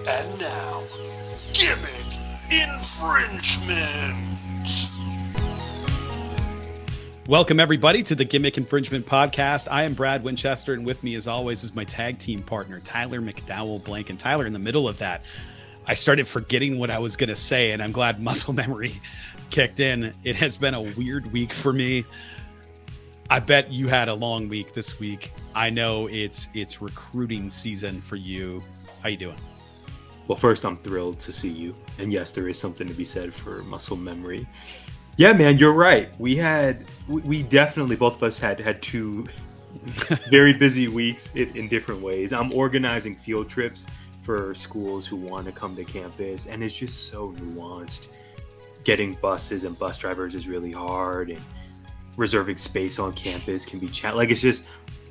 And now, Gimmick Infringement. Welcome, everybody, to the Gimmick Infringement Podcast. I am Brad Winchester, and with me, as always, is my tag team partner, Tyler McDowell Blank. And Tyler, in the middle of that, I started forgetting what I was going to say, and I'm glad muscle memory kicked in. It has been a weird week for me. I bet you had a long week this week. I know it's recruiting season for you. How you doing? Well, first, I'm thrilled to see you. And yes, there is something to be said for muscle memory. Yeah, man, you're right. We definitely, both of us had two very busy weeks in different ways. I'm organizing field trips for schools who want to come to campus, and it's just so nuanced. Getting buses and bus drivers is really hard, and reserving space on campus can be challenging. Like,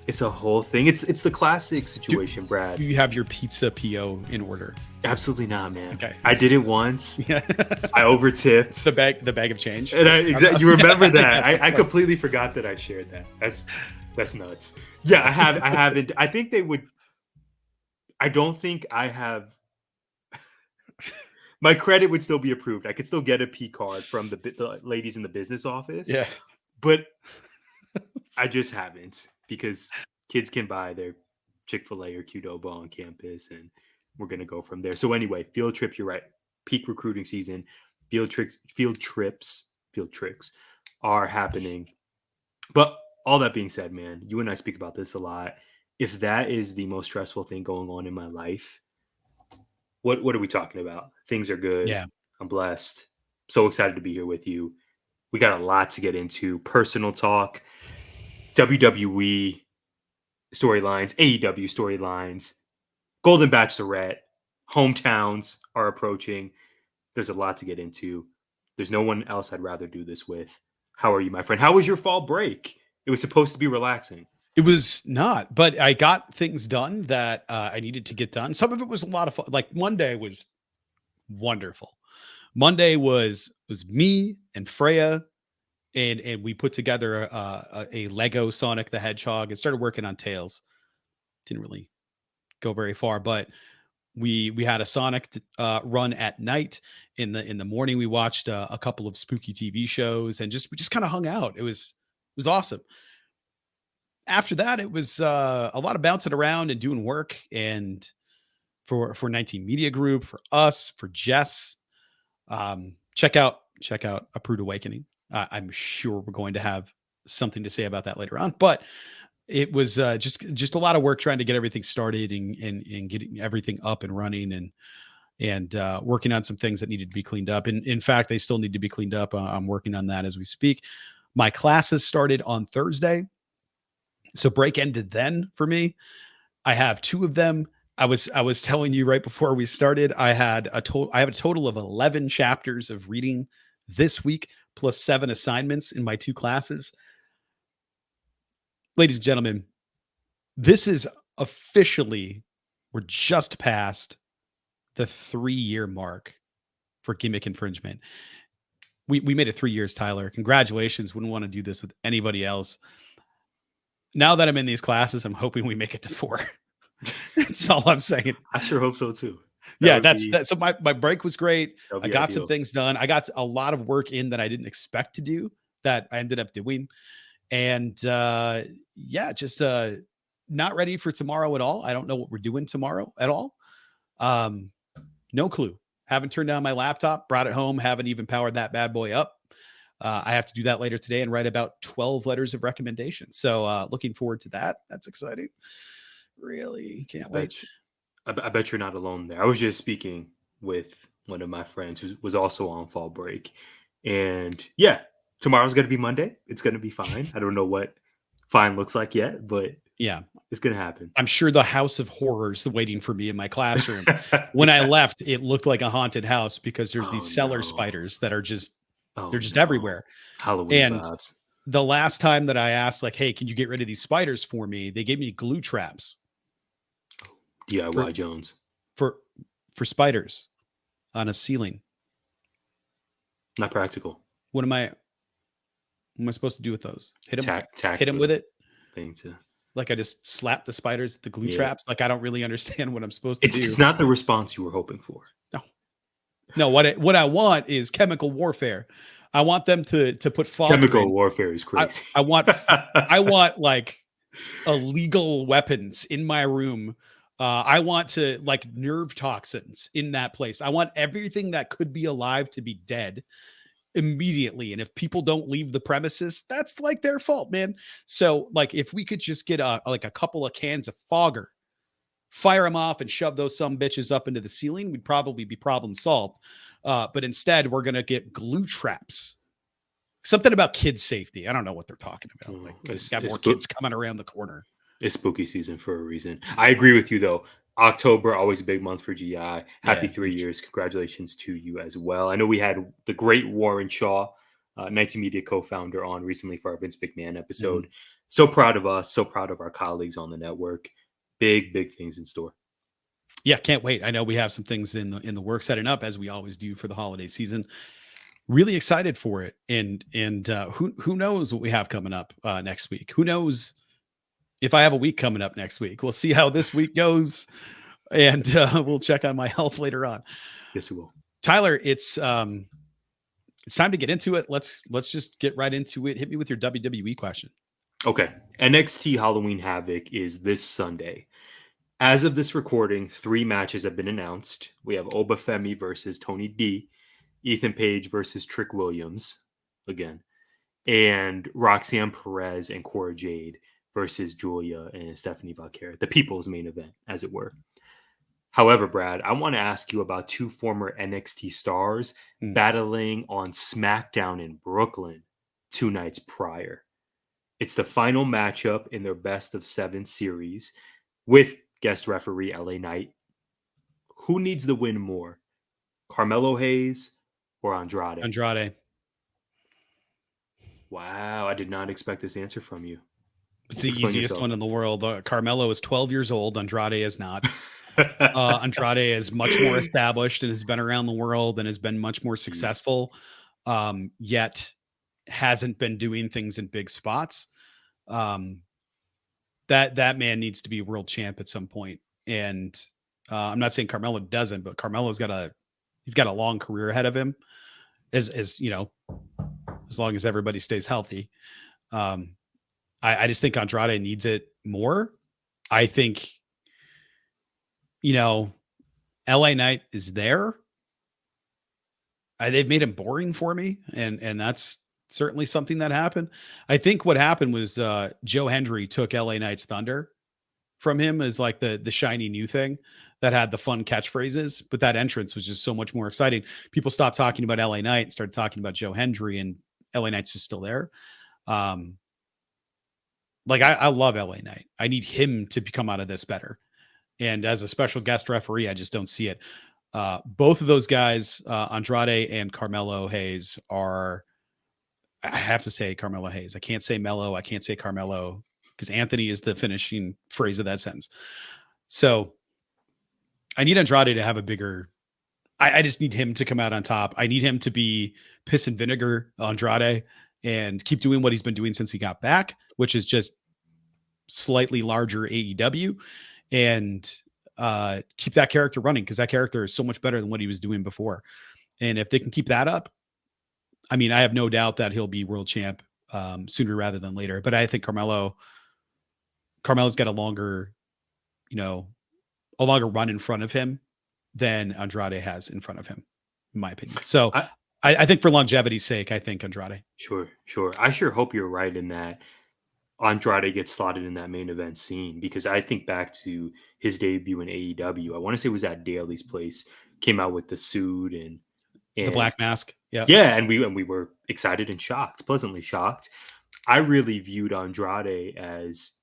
it's a whole thing. It's the classic situation, Brad. Do you have your pizza PO in order? Absolutely not, man. Okay. I did it once. Yeah. I overtipped. The bag of change. And you remember that. I completely forgot that I shared that. That's nuts. Yeah, I haven't. I think they would. I don't think I have. My credit would still be approved. I could still get a P card from the ladies in the business office. Yeah. But I just haven't, because kids can buy their Chick-fil-A or Qdoba on campus, and we're going to go from there. So anyway, field trip, you're right. Peak recruiting season. Field trips are happening. But all that being said, man, you and I speak about this a lot. If that is the most stressful thing going on in my life, what are we talking about? Things are good. Yeah. I'm blessed. So excited to be here with you. We got a lot to get into. Personal talk, WWE storylines, AEW storylines, Golden Bachelorette, hometowns are approaching. There's a lot to get into. There's no one else I'd rather do this with. How are you, my friend? How was your fall break? It was supposed to be relaxing. It was not, but I got things done that I needed to get done. Some of it was a lot of fun. Like Monday was wonderful. Monday was me and Freya, and we put together a Lego Sonic the Hedgehog and started working on Tails. Didn't really go very far, but we had a Sonic run at night. In the morning, we watched a couple of spooky TV shows, and we just kind of hung out. It was awesome. After that, it was a lot of bouncing around and doing work, and for 19 Media Group, for us, for Jess. Check out A Prude Awakening. I'm sure we're going to have something to say about that later on, but it was just a lot of work trying to get everything started and getting everything up and running, and working on some things that needed to be cleaned up. And in fact, they still need to be cleaned up. I'm working on that as we speak. My classes started on Thursday, so break ended then for me. I have two of them. I was telling you right before we started, I have a total of 11 chapters of reading this week, plus 7 assignments in my two classes. Ladies and gentlemen, this is officially, we're just past the 3-year mark for Gimmick Infringement. We made it 3 years, Tyler. Congratulations. Wouldn't want to do this with anybody else. Now that I'm in these classes, I'm hoping we make it to 4. That's all I'm saying. I sure hope so too. So my break was great. I got some things done. I got a lot of work in that I didn't expect to do that I ended up doing. And just not ready for tomorrow at all. I don't know what we're doing tomorrow at all. No clue. Haven't turned on my laptop, brought it home, haven't even powered that bad boy up. I have to do that later today and write about 12 letters of recommendation. So looking forward to that. That's exciting. Really can't wait. I bet you're not alone there. I was just speaking with one of my friends who was also on fall break. And yeah, tomorrow's going to be Monday. It's going to be fine. I don't know what fine looks like yet, but yeah, it's going to happen. I'm sure the house of horrors waiting for me in my classroom. When I left, it looked like a haunted house because there's these cellar spiders that are they're just everywhere. Halloween and vibes. The last time that I asked, like, hey, can you get rid of these spiders for me? They gave me glue traps. DIY Jones. For spiders on a ceiling. Not practical. What am I supposed to do with those? Hit them Tack with it? Thing to Like I just slap the spiders, the glue Yeah. traps. Like I don't really understand what I'm supposed to do. It's not the response you were hoping for. No, what I want is chemical warfare. I want them to put fog. Chemical warfare is crazy. I want like illegal weapons in my room. I want to like nerve toxins in that place. I want everything that could be alive to be dead immediately. And if people don't leave the premises, that's like their fault, man. So like if we could just get a couple of cans of fogger, fire them off and shove those some bitches up into the ceiling, we'd probably be problem solved. But instead we're going to get glue traps. Something about kids safety. I don't know what they're talking about. Like it's got more kids coming around the corner. It's spooky season for a reason. I agree with you though. October, always a big month for GI. Happy 3 years. Congratulations to you as well. I know we had the great Warren Shaw, 19 Media co-founder, on recently for our Vince McMahon episode. Mm-hmm. So proud of us. So proud of our colleagues on the network. Big things in store. Yeah, can't wait. I know we have some things in the work setting up, as we always do for the holiday season. Really excited for it. And who knows what we have coming up next week? Who knows if I have a week coming up next week? We'll see how this week goes, and we'll check on my health later on. Yes, we will. Tyler, it's time to get into it. Let's just get right into it. Hit me with your WWE question. Okay. NXT Halloween Havoc is this Sunday. As of this recording, 3 matches have been announced. We have Obafemi versus Tony D, Ethan Page versus Trick Williams, again, and Roxanne Perez and Cora Jade versus Giulia and Stephanie Vaquer, the people's main event, as it were. However, Brad, I want to ask you about 2 former NXT stars battling on SmackDown in Brooklyn 2 nights prior. It's the final matchup in their best of 7 series with guest referee LA Knight. Who needs the win more, Carmelo Hayes or Andrade? Andrade. Wow, I did not expect this answer from you. It's the easiest one in the world. Carmelo is 12 years old. Andrade is not. Andrade is much more established and has been around the world and has been much more successful, yet hasn't been doing things in big spots. That man needs to be world champ at some point. And I'm not saying Carmelo doesn't, but Carmelo's got a long career ahead of him, as you know, as long as everybody stays healthy. I just think Andrade needs it more. I think, LA Knight is there. They've made him boring for me, and that's certainly something that happened. I think what happened was Joe Hendry took LA Knight's thunder from him as like the shiny new thing that had the fun catchphrases, but that entrance was just so much more exciting. People stopped talking about LA Knight and started talking about Joe Hendry, and LA Knight's just still there. Like I love LA Knight. I need him to come out of this better. And as a special guest referee, I just don't see it. Both of those guys, Andrade and Carmelo Hayes, are, I have to say Carmelo Hayes. I can't say Melo. I can't say Carmelo because Anthony is the finishing phrase of that sentence. So I need Andrade to have a bigger, I just need him to come out on top. I need him to be piss and vinegar Andrade and keep doing what he's been doing since he got back, which is just slightly larger AEW, and keep that character running, because that character is so much better than what he was doing before. And if they can keep that up, I mean, I have no doubt that he'll be world champ sooner rather than later. But I think Carmelo's got a longer run in front of him than Andrade has in front of him, in my opinion. So I think for longevity's sake, I think Andrade. Sure. I sure hope you're right in that Andrade gets slotted in that main event scene, because I think back to his debut in AEW. I want to say it was at Daly's place. Came out with the suit and the black mask. Yeah. And we were excited and shocked, pleasantly shocked. I really viewed Andrade as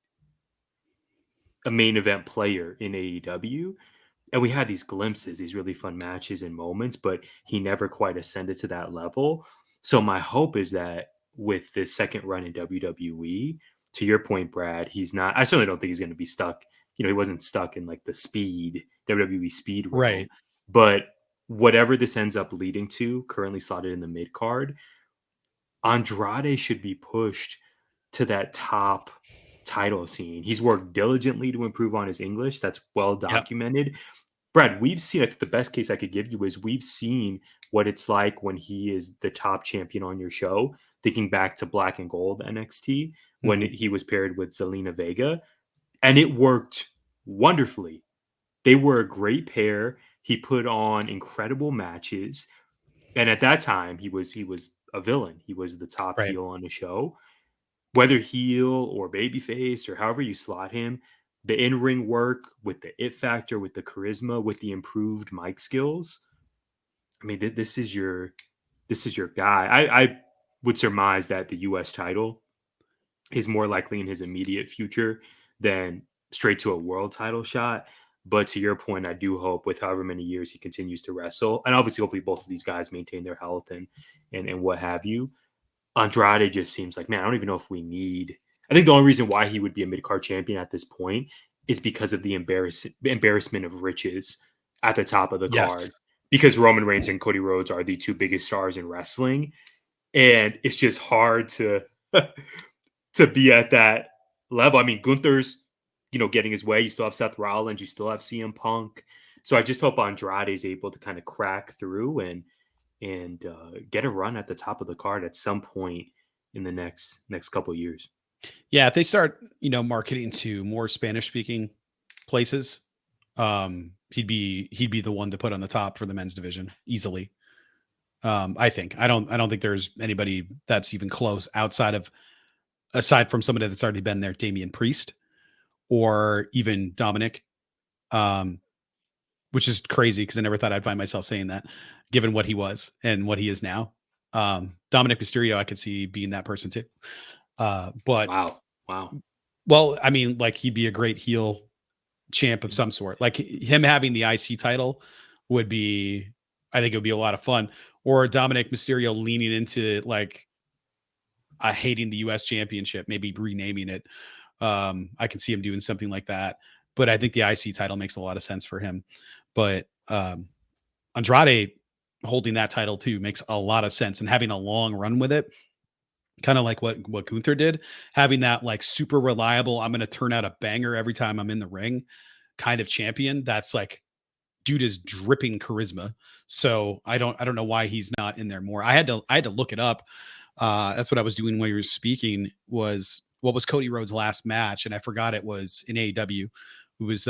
a main event player in AEW. And we had these glimpses, these really fun matches and moments, but he never quite ascended to that level. So my hope is that with this second run in WWE, to your point, Brad, I certainly don't think he's going to be stuck. He wasn't stuck in like the WWE speed realm. Right. But whatever this ends up leading to, currently slotted in the mid card, Andrade should be pushed to that top title scene. He's worked diligently to improve on his English. That's well Yep. documented. Brad, we've seen, I think the best case I could give you is we've seen what it's like when he is the top champion on your show, thinking back to Black and Gold NXT, when he was paired with Zelina Vega, and it worked wonderfully. They were a great pair. He put on incredible matches. And at that time, he was a villain. He was the top Right. heel on the show. Whether heel or babyface or however you slot him, the in-ring work with the it factor, with the charisma, with the improved mic skills. I mean, this is your guy. I would surmise that the U.S. title is more likely in his immediate future than straight to a world title shot. But to your point, I do hope with however many years he continues to wrestle, and obviously hopefully both of these guys maintain their health and what have you. Andrade just seems like, man, I don't even know if we need. I think the only reason why he would be a mid-card champion at this point is because of the embarrassment of riches at the top of the card. Because Roman Reigns and Cody Rhodes are the two biggest stars in wrestling. And it's just hard to be at that level. I mean, Gunther's, getting his way. You still have Seth Rollins. You still have CM Punk. So I just hope Andrade is able to kind of crack through and get a run at the top of the card at some point in the next couple of years. Yeah, if they start, marketing to more Spanish speaking places, he'd be the one to put on the top for the men's division easily. I think. I don't think there's anybody that's even close aside from somebody that's already been there, Damian Priest or even Dominic, which is crazy because I never thought I'd find myself saying that, given what he was and what he is now. Dominic Mysterio, I could see being that person too. But wow. Well, I mean, like he'd be a great heel champ of some sort. Like him having the IC title would be, I think it would be a lot of fun. Or Dominic Mysterio leaning into like hating the US championship, maybe renaming it. I can see him doing something like that. But I think the IC title makes a lot of sense for him. But Andrade holding that title too makes a lot of sense, and having a long run with it, kind of like what Gunther did, having that like super reliable, I'm going to turn out a banger every time I'm in the ring kind of champion. That's like, dude is dripping charisma. So I don't know why he's not in there more. I had to look it up. That's what I was doing while you were speaking. Was what was Cody Rhodes' last match? And I forgot it was in AEW. It was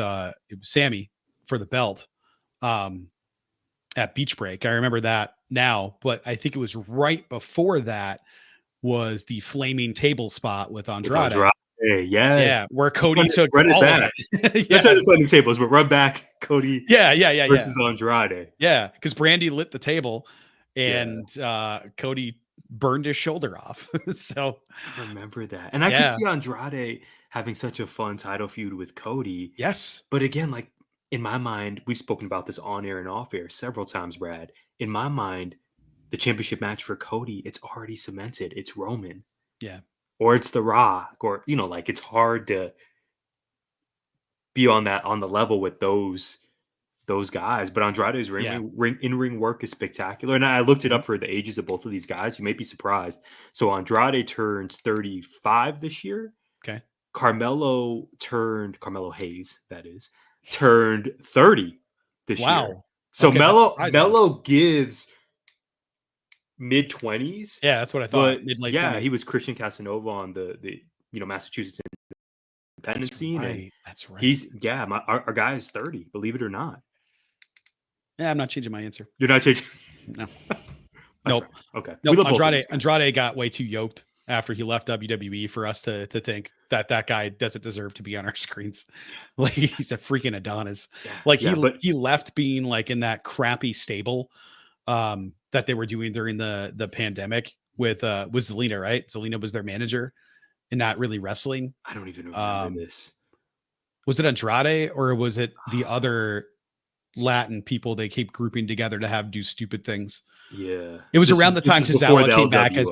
Sammy for the belt at Beach Break. I remember that now, but I think it was right before that was the flaming table spot with Andrade. Yes. Yeah, where Cody took run it all back. of it. That's not the flaming tables, but run back Cody. Yeah. Versus Andrade. Yeah, because Brandy lit the table, and Cody burned his shoulder off. So I remember that, and I could see Andrade having such a fun title feud with Cody. Yes, but again, like in my mind, we've spoken about this on air and off air several times, Brad. In my mind, the championship match for Cody, it's already cemented. It's Roman. Yeah. Or it's The Rock, or, like it's hard to be on the level with those guys. But Andrade's in-ring work is spectacular. And I looked it up for the ages of both of these guys. You may be surprised. So Andrade turns 35 this year. Okay. Carmelo Hayes, that is, turned 30 this year. So okay, Melo gives mid-20s. Yeah, that's what I thought. Mid-late 20s. He was Christian Casanova on the Massachusetts independent scene. Right. And that's right. He's our guy is 30, believe it or not. Yeah, I'm not changing my answer. You're not changing? No. Nope. Right. Okay. Nope. Andrade got way too yoked after he left WWE for us to think that guy doesn't deserve to be on our screens. Like he's a freaking Adonis. He left being like in that crappy stable that they were doing during the pandemic with Zelina, right? Zelina was their manager and not really wrestling. I don't even remember this. Was it Andrade or was it the other Latin people they keep grouping together to do stupid things? Yeah. It was around the time Tozawa came back as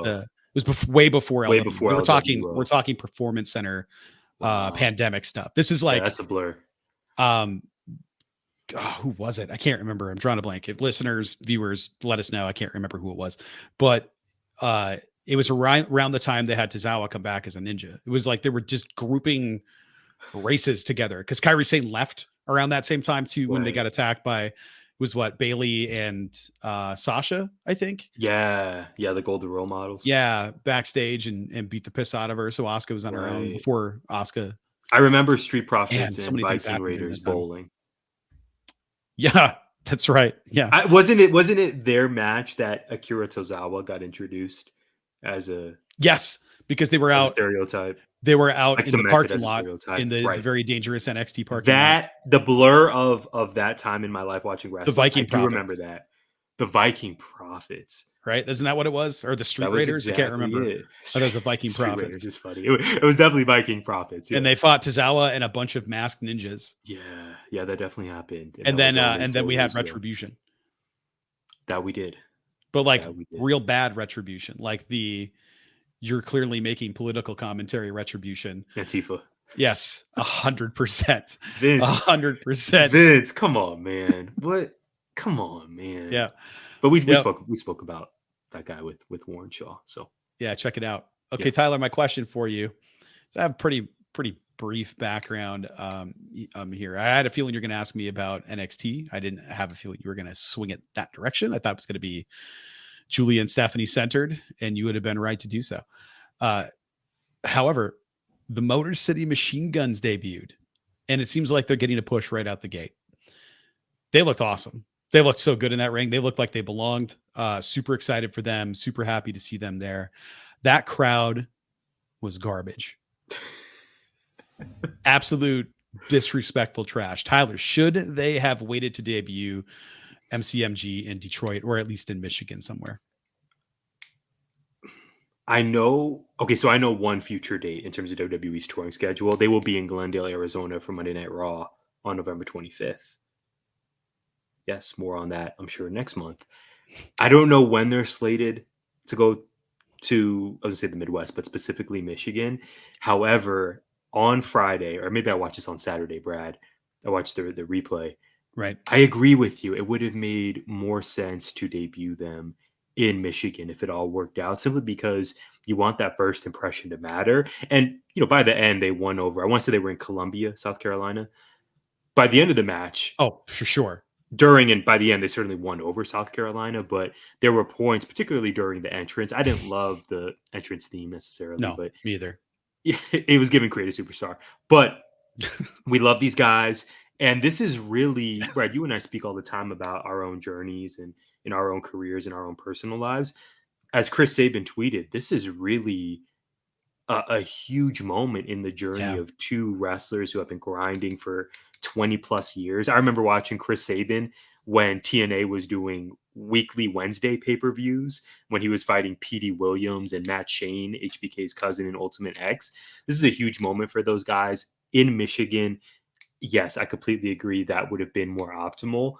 it was way before LWO. We're talking Performance Center pandemic stuff. This is like that's a blur. Who was it? I can't remember. I'm drawing a blank. If listeners, viewers, let us know. I can't remember who it was, but it was around the time they had Tozawa come back as a ninja. It was like they were just grouping races together because Kairi Sane left around that same time too when they got attacked by Bailey and Sasha, I think. Yeah, the Golden Role Models. Yeah, backstage and beat the piss out of her. So Asuka was on her own before Asuka. I remember Street Profits so and Viking Raiders bowling. Yeah, that's right. Yeah, wasn't it their match that Akira Tozawa got introduced as a because they were out stereotype. They were out like in the parking lot in the very dangerous NXT parking lot. The blur of that time in my life watching wrestling. The Viking Profits. I do remember that. The Viking Profits. Right? Isn't that what it was? Or the Street Raiders? Exactly I can't remember. That was the Viking Street Profits. Raiders is funny. It was definitely Viking Profits. Yeah. And they fought Tozawa and a bunch of masked ninjas. Yeah, that definitely happened. And then we had Retribution. That we did. But like real bad Retribution. Like you're clearly making political commentary Retribution. Antifa. Yes, 100%. Vince. 100%. Vince, come on, man. What? Come on, man. Yeah. But we spoke about that guy with Warren Shaw. So yeah, check it out. Okay, Tyler, my question for you. So I have a pretty brief background here. I had a feeling you're going to ask me about NXT. I didn't have a feeling you were going to swing it that direction. I thought it was going to be Giulia and Stephanie centered, and you would have been right to do so. However, the Motor City Machine Guns debuted, and it seems like they're getting a push right out the gate. They looked awesome. They looked so good in that ring. They looked like they belonged. Super excited for them. Super happy to see them there. That crowd was garbage. Absolute disrespectful trash. Tyler, should they have waited to debut MCMG in Detroit or at least in Michigan somewhere? I know one future date in terms of WWE's touring schedule. They will be in Glendale, Arizona for Monday Night Raw on November 25th. Yes, more on that, I'm sure, next month. I don't know when they're slated to go to, I was going to say the Midwest, but specifically Michigan. However, on Friday, or maybe I watched this on Saturday, Brad, I watched the replay. Right. I agree with you. It would have made more sense to debut them in Michigan if it all worked out, simply because you want that first impression to matter. And, by the end, they won over, I want to say they were in Columbia, South Carolina. By the end of the match. Oh, for sure. During and by the end, they certainly won over South Carolina, but there were points, particularly during the entrance. I didn't love the entrance theme necessarily. No, but me either. It was giving Creative Superstar. But we love these guys. And this is really, Brad, you and I speak all the time about our own journeys and in our own careers and our own personal lives. As Chris Sabin tweeted, this is really a huge moment in the journey of two wrestlers who have been grinding for 20 plus years. I remember watching Chris Sabin when TNA was doing weekly Wednesday pay-per-views, when he was fighting Petey Williams and Matt Shane, HBK's cousin in Ultimate X. This is a huge moment for those guys in Michigan. Yes, I completely agree that would have been more optimal.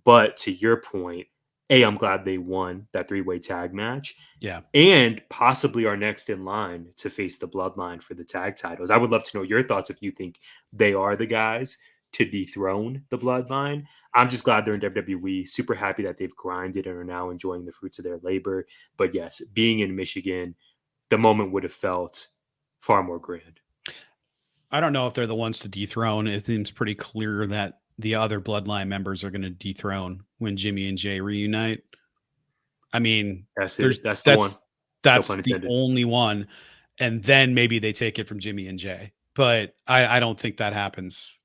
But to your point, I'm glad they won that three-way tag match. Yeah. And possibly are next in line to face the Bloodline for the tag titles. I would love to know your thoughts if you think they are the guys to dethrone the Bloodline. I'm just glad they're in WWE. Super happy that they've grinded and are now enjoying the fruits of their labor. But yes, being in Michigan, the moment would have felt far more grand. I don't know if they're the ones to dethrone. It seems pretty clear that the other Bloodline members are going to dethrone when Jimmy and Jay reunite. I mean, that's the one. That's the only one. And then maybe they take it from Jimmy and Jay. But I don't think that happens.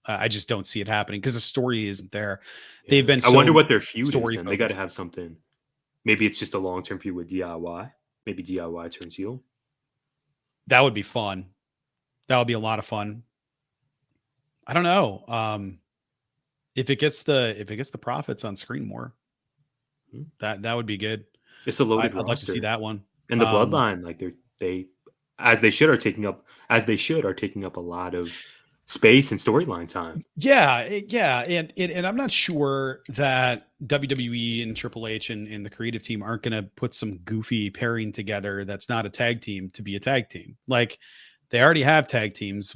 I just don't see it happening because the story isn't there. Yeah. They've been. I wonder what their feud is. Then. They got to have something. Maybe it's just a long-term feud with DIY. Maybe DIY turns heel. That would be fun. That would be a lot of fun. I don't know. If it gets the profits on screen more, that would be good. It's a loaded roster. I'd like to see that one. And the Bloodline, like they as they should are taking up a lot of space and storyline time. Yeah. And I'm not sure that WWE and Triple H and the creative team aren't going to put some goofy pairing together that's not a tag team to be a tag team. Like they already have tag teams.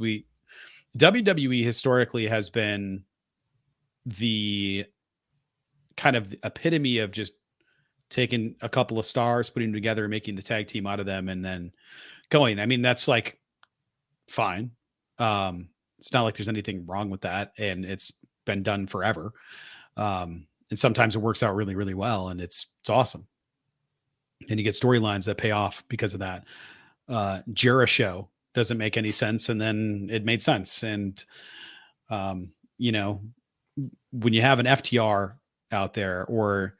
WWE historically has been the kind of epitome of just taking a couple of stars, putting them together, and making the tag team out of them, and then going. I mean, that's like fine. It's not like there's anything wrong with that, and it's been done forever. And sometimes it works out really, really well, and it's awesome. And you get storylines that pay off because of that. Jericho doesn't make any sense, and then it made sense. And you know, when you have an FTR out there, or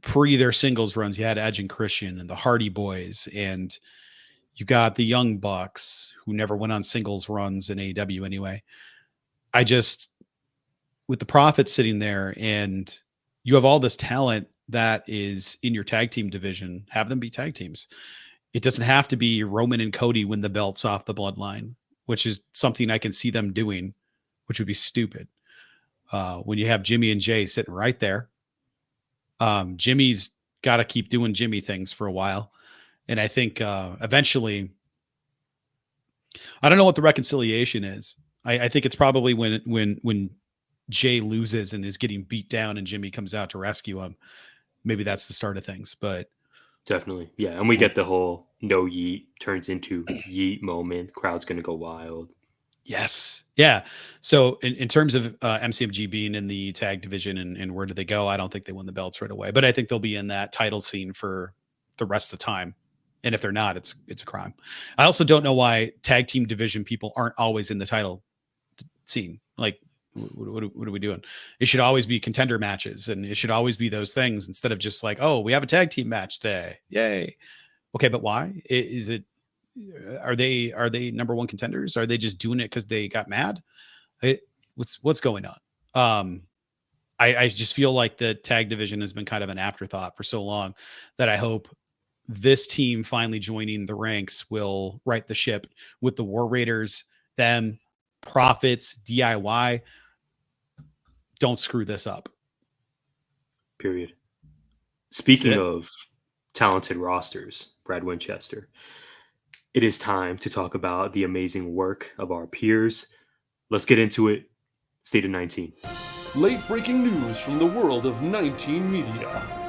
pre their singles runs, you had Edge and Christian and the Hardy Boys, and you got the Young Bucks, who never went on singles runs in AEW anyway. With the Profits sitting there, and you have all this talent that is in your tag team division, have them be tag teams. It doesn't have to be Roman and Cody win the belts off the Bloodline, which is something I can see them doing, which would be stupid. When you have Jimmy and Jay sitting right there, Jimmy's got to keep doing Jimmy things for a while. And I think eventually, I don't know what the reconciliation is. I think it's probably when Jay loses and is getting beat down and Jimmy comes out to rescue him. Maybe that's the start of things, but definitely. Yeah. And we get the whole no yeet turns into yeet moment. Crowd's going to go wild. Yes. Yeah. So in terms of MCMG being in the tag division and where do they go? I don't think they win the belts right away, but I think they'll be in that title scene for the rest of the time. And if they're not, it's a crime. I also don't know why tag team division people aren't always in the title scene. Like, what are we doing? It should always be contender matches, and it should always be those things instead of just like, oh, we have a tag team match today. Yay. Okay. But why is it? Are they number one contenders? Are they just doing it because they got mad? What's going on? I just feel like the tag division has been kind of an afterthought for so long that I hope this team finally joining the ranks will right the ship with the War Raiders, them, Profits, DIY. Don't screw this up. Period. Speaking of talented rosters, Brad Winchester, it is time to talk about the amazing work of our peers. Let's get into it. State of 19. Late breaking news from the world of 19 media.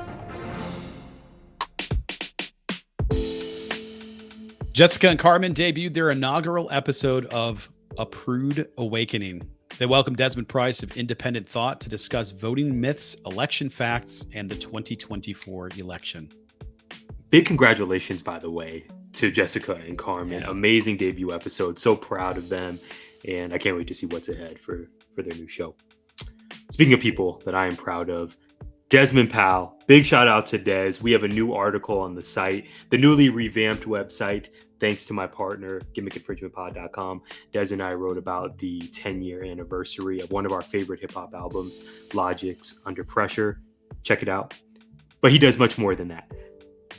Jessica and Carmen debuted their inaugural episode of A Prude Awakening. They welcomed Desmond Price of Independent Thought to discuss voting myths, election facts, and the 2024 election. Big congratulations, by the way, to Jessica and Carmen. Yeah. Amazing debut episode. So proud of them. And I can't wait to see what's ahead for their new show. Speaking of people that I am proud of, Desmond Powell. Big shout out to Des. We have a new article on the site, the newly revamped website, thanks to my partner, gimmickinfringementpod.com. Des and I wrote about the 10-year anniversary of one of our favorite hip-hop albums, Logic's Under Pressure. Check it out. But he does much more than that.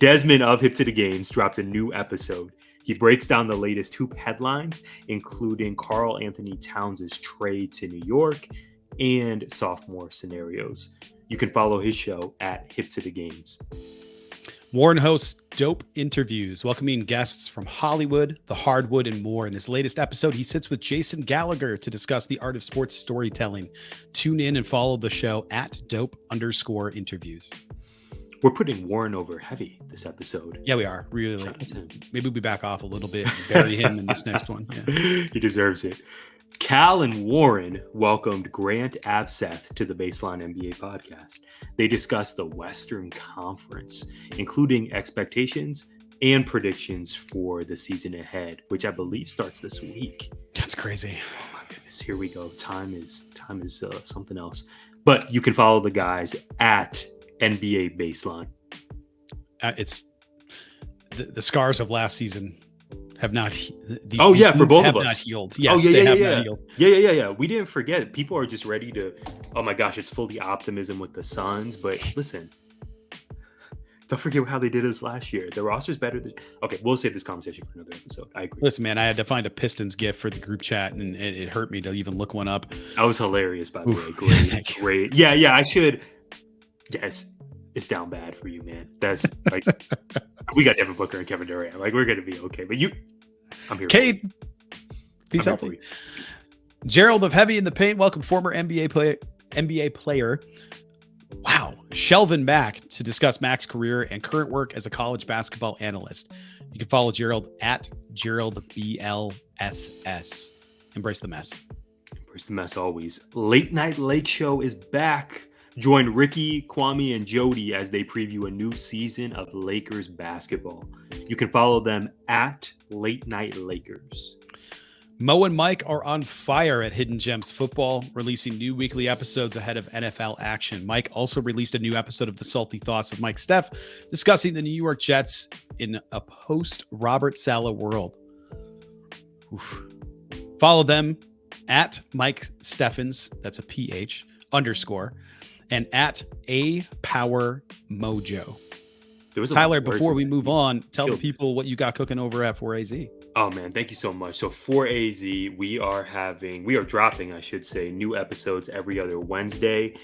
Desmond of Hip to the Games dropped a new episode. He breaks down the latest hoop headlines, including Karl Anthony Towns' trade to New York and sophomore scenarios. You can follow his show at Hip to the Games. Warren hosts dope interviews, welcoming guests from Hollywood, the hardwood, and more. In his latest episode, he sits with Jason Gallagher to discuss the art of sports storytelling. Tune in and follow the show at dope_interviews. We're putting Warren over heavy this episode. Yeah, we are. Really. Maybe we back off a little bit and bury him in this next one. Yeah. He deserves it. Cal and Warren welcomed Grant Abseth to the Baseline NBA podcast. They discussed the Western Conference, including expectations and predictions for the season ahead, which I believe starts this week. That's crazy. Oh my goodness, here we go. Time is something else. But you can follow the guys at NBA Baseline. It's the scars of last season have not. For both of us. Not healed. Yes, they have not healed. Yeah. We didn't forget. People are just ready to. Oh my gosh, it's full of optimism with the Suns. But listen, don't forget how they did us last year. The roster's better than. Okay, we'll save this conversation for another episode. I agree. Listen, man, I had to find a Pistons GIF for the group chat, and it hurt me to even look one up. That was hilarious, by the way. Great. Yeah. I should. Yes, it's down bad for you, man. That's like we got Devin Booker and Kevin Durant. Like, we're gonna be okay. But I'm here. Cade, peace healthy. Gerald of Heavy in the Paint, welcome former NBA player Wow. Shelvin Mack to discuss Mack's career and current work as a college basketball analyst. You can follow Gerald at Gerald BLSS. Embrace the mess. Embrace the mess always. Late Night Late Show is back. Join Ricky, Kwame, and Jody as they preview a new season of Lakers basketball. You can follow them at Late Night Lakers. Mo and Mike are on fire at Hidden Gems Football, releasing new weekly episodes ahead of NFL action. Mike also released a new episode of The Salty Thoughts of Mike Steph, discussing the New York Jets in a post-Robert Saleh world. Oof. Follow them at Mike Steffens, that's a PH, _ and at A Power Mojo. Tyler, before we move on, tell the people what you got cooking over at 4AZ. Oh man, thank you so much. So 4AZ, we are dropping, I should say, new episodes every other Wednesday,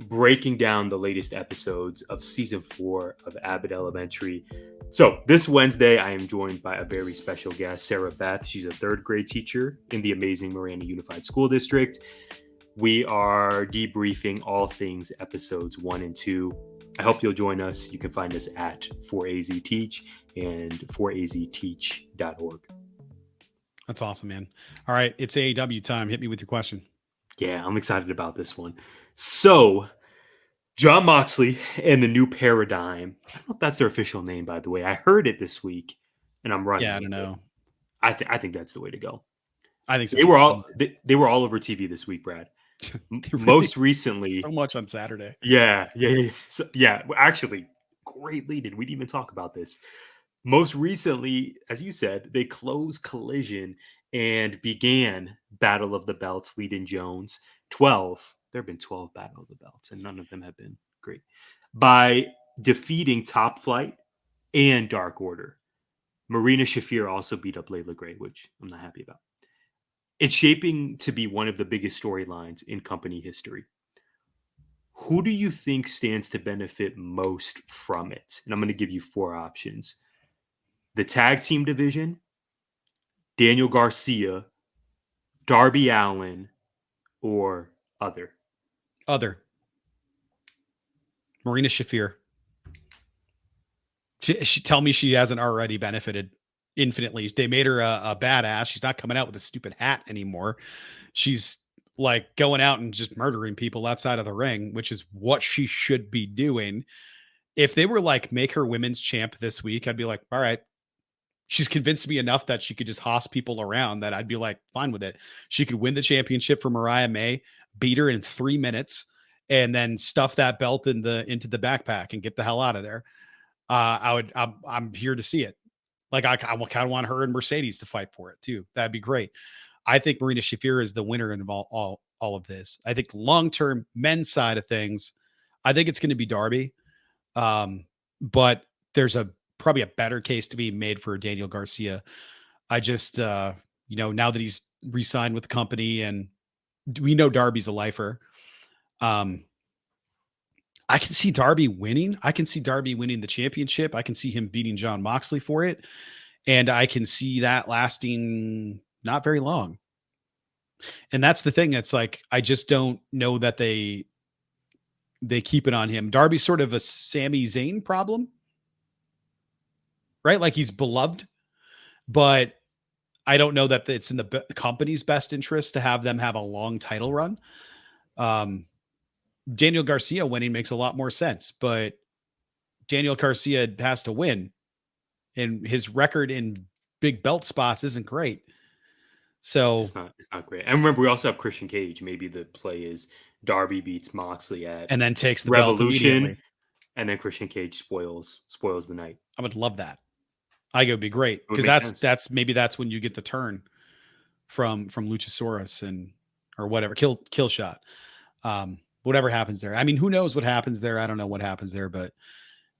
breaking down the latest episodes of season 4 of Abbott Elementary. So this Wednesday, I am joined by a very special guest, Sarah Beth. She's a 3rd grade teacher in the amazing Miranda Unified School District. We are debriefing all things episodes 1 and 2. I hope you'll join us. You can find us at 4AZTeach and 4AZTeach.org. That's awesome, man. All right, it's AEW time. Hit me with your question. Yeah, I'm excited about this one. So, Jon Moxley and the New Paradigm. I don't know if that's their official name, by the way. I heard it this week, and I'm running. Yeah, I don't know. I think that's the way to go. I think so. They were all over TV this week, Brad. Really Most recently, so much on Saturday. Yeah. So, actually, great lead-in. We didn't even talk about this. Most recently, as you said, they closed Collision and began Battle of the Belts, lead-in Jones. 12. There have been 12 Battle of the Belts, and none of them have been great. By defeating Top Flight and Dark Order. Marina Shafir also beat up Layla Gray, which I'm not happy about. It's shaping to be one of the biggest storylines in company history. Who do you think stands to benefit most from it? And I'm going to give you 4 options. The tag team division, Daniel Garcia, Darby Allin, or other. Marina Shafir. She tell me she hasn't already benefited infinitely. They made her a badass. She's not coming out with a stupid hat anymore. She's like going out and just murdering people outside of the ring, which is what she should be doing. If they were like, make her women's champ this week, I'd be like, all right. She's convinced me enough that she could just hoss people around that I'd be like, fine with it. She could win the championship for Mariah May, beat her in 3 minutes, and then stuff that belt into the backpack and get the hell out of there. I'm here to see it. Like I kind of want her and Mercedes to fight for it too. That'd be great. I think Marina Shafir is the winner in all of this. I think long-term men's side of things, I think it's going to be Darby. But there's probably a better case to be made for Daniel Garcia. I just, now that he's re-signed with the company and we know Darby's a lifer. I can see Darby winning. I can see Darby winning the championship. I can see him beating Jon Moxley for it. And I can see that lasting not very long. And that's the thing. It's like, I just don't know that they keep it on him. Darby's sort of a Sami Zayn problem, right? Like he's beloved, but I don't know that it's in the company's best interest to have them have a long title run. Daniel Garcia winning makes a lot more sense, but Daniel Garcia has to win, and his record in big belt spots isn't great. So it's not great. And remember, we also have Christian Cage. Maybe the play is Darby beats Moxley at and then takes the Revolution, and then Christian Cage spoils the night. I would love that. I think it would be great because that's when you get the turn from Luchasaurus or whatever kill shot. Whatever happens there. I mean, who knows what happens there? I don't know what happens there, but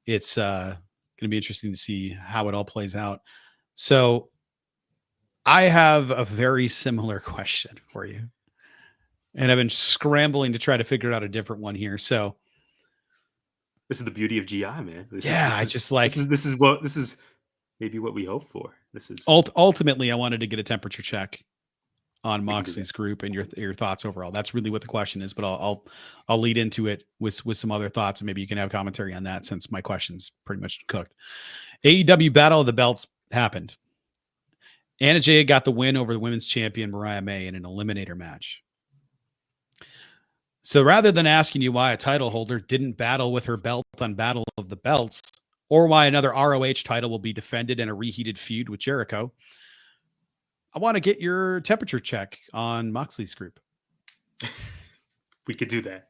it's going to be interesting to see how it all plays out. So I have a very similar question for you, and I've been scrambling to try to figure out a different one here. So this is the beauty of GI, man. This is maybe what we hope for. This is ultimately, I wanted to get a temperature check on Moxley's group and your thoughts overall. That's really what the question is, but I'll lead into it with some other thoughts, and maybe you can have commentary on that since my question's pretty much cooked. AEW Battle of the Belts happened. Anna Jay got the win over the women's champion Mariah May in an eliminator match. So rather than asking you why a title holder didn't battle with her belt on Battle of the Belts, or why another ROH title will be defended in a reheated feud with Jericho, I want to get your temperature check on Moxley's group. We could do that.